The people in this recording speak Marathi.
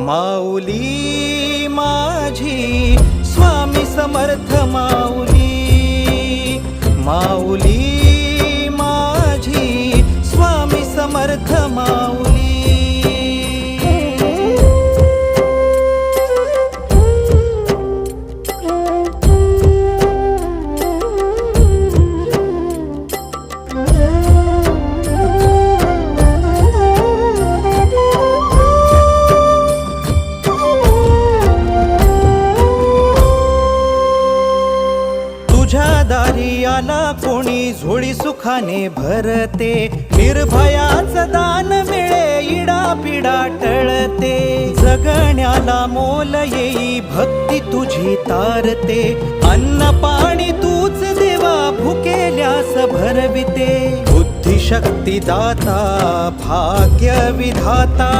माऊली माझी स्वामी समर्थ माऊली, माऊली माझी स्वामी समर्थ माऊली। तुझ्या दारी आला कोणी झोळी सुखाने भरते, निर्भयाचं दान मिळे इडा पिडा टळते, जगण्याला मोल येई भक्ती तुझी तारते, अन्न पाणी तूच देवा भुकेल्यास भरविते, बुद्धी शक्ती दाता भाग्य विधाता।